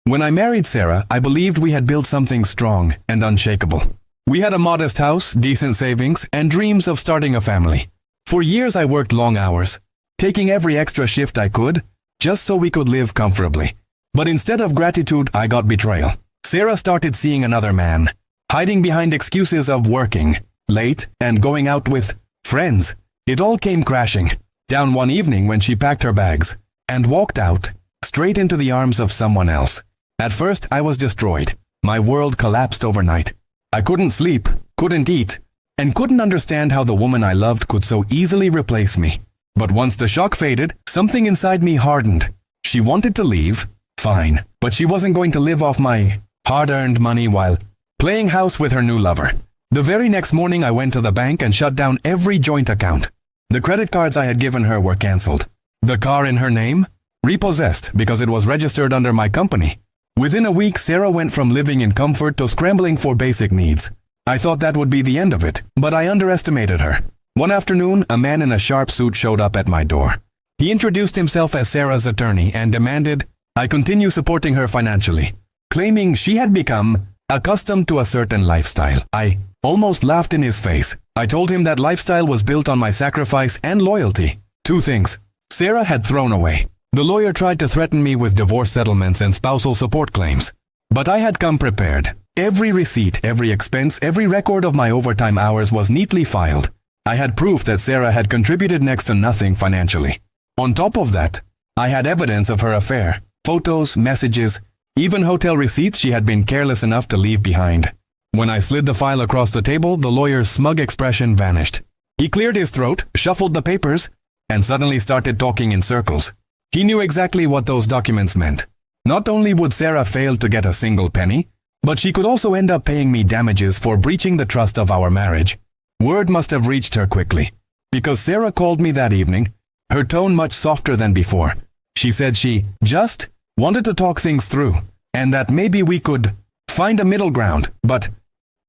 When I married Sarah, I believed we had built something strong and unshakable. We had a modest house, decent savings, and dreams of starting a family. For years I worked long hours, taking every extra shift I could, just so we could live comfortably. But instead of gratitude, I got betrayal. Sarah started seeing another man, hiding behind excuses of working late and going out with friends. It all came crashing down one evening when she packed her bags and walked out, straight into the arms of someone else. At first, I was destroyed. My world collapsed overnight. I couldn't sleep, couldn't eat, and couldn't understand how the woman I loved could so easily replace me. But once the shock faded, something inside me hardened. She wanted to leave, fine, but she wasn't going to live off my hard-earned money while playing house with her new lover. The very next morning, I went to the bank and shut down every joint account. The credit cards I had given her were cancelled. The car in her name? Repossessed because it was registered under my company. Within a week, Sarah went from living in comfort to scrambling for basic needs. I thought that would be the end of it, but I underestimated her. One afternoon, a man in a sharp suit showed up at my door. He introduced himself as Sarah's attorney and demanded I continue supporting her financially, claiming she had become accustomed to a certain lifestyle. I almost laughed in his face. I told him that lifestyle was built on my sacrifice and loyalty. Two things Sarah had thrown away. The lawyer tried to threaten me with divorce settlements and spousal support claims. But I had come prepared. Every receipt, every expense, every record of my overtime hours was neatly filed. I had proof that Sarah had contributed next to nothing financially. On top of that, I had evidence of her affair, photos, messages, even hotel receipts she had been careless enough to leave behind. When I slid the file across the table, the lawyer's smug expression vanished. He cleared his throat, shuffled the papers, and suddenly started talking in circles. He knew exactly what those documents meant. Not only would Sarah fail to get a single penny, but she could also end up paying me damages for breaching the trust of our marriage. Word must have reached her quickly, because Sarah called me that evening, her tone much softer than before. She said she just wanted to talk things through, and that maybe we could find a middle ground, but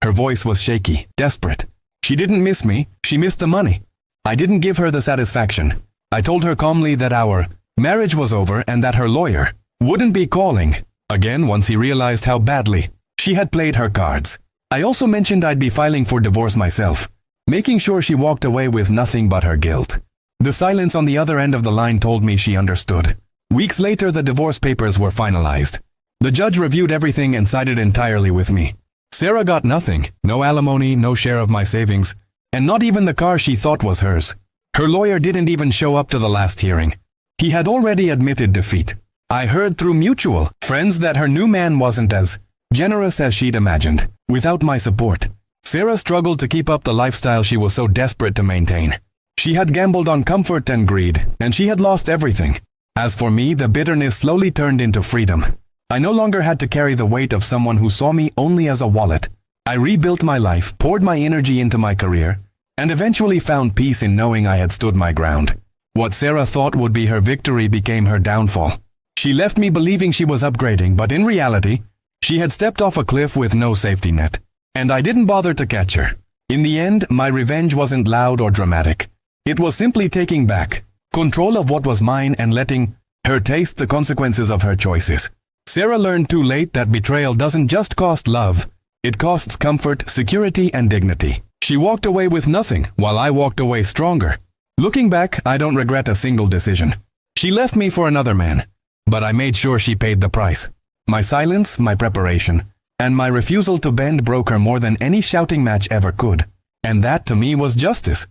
her voice was shaky, desperate. She didn't miss me, she missed the money. I didn't give her the satisfaction. I told her calmly that our marriage was over and that her lawyer wouldn't be calling again once he realized how badly she had played her cards. I also mentioned I'd be filing for divorce myself, making sure she walked away with nothing but her guilt. The silence on the other end of the line told me she understood. Weeks later, the divorce papers were finalized. The judge reviewed everything and sided entirely with me. Sarah got nothing, no alimony, no share of my savings, and not even the car she thought was hers. Her lawyer didn't even show up to the last hearing. He had already admitted defeat. I heard through mutual friends that her new man wasn't as generous as she'd imagined. Without my support, Sarah struggled to keep up the lifestyle she was so desperate to maintain. She had gambled on comfort and greed, and she had lost everything. As for me, the bitterness slowly turned into freedom. I no longer had to carry the weight of someone who saw me only as a wallet. I rebuilt my life, poured my energy into my career, and eventually found peace in knowing I had stood my ground. What Sarah thought would be her victory became her downfall. She left me believing she was upgrading, but in reality, she had stepped off a cliff with no safety net. And I didn't bother to catch her. In the end, my revenge wasn't loud or dramatic. It was simply taking back control of what was mine and letting her taste the consequences of her choices. Sarah learned too late that betrayal doesn't just cost love, it costs comfort, security, and dignity. She walked away with nothing, while I walked away stronger. Looking back, I don't regret a single decision. She left me for another man, but I made sure she paid the price. My silence, my preparation, and my refusal to bend broke her more than any shouting match ever could. And that to me was justice.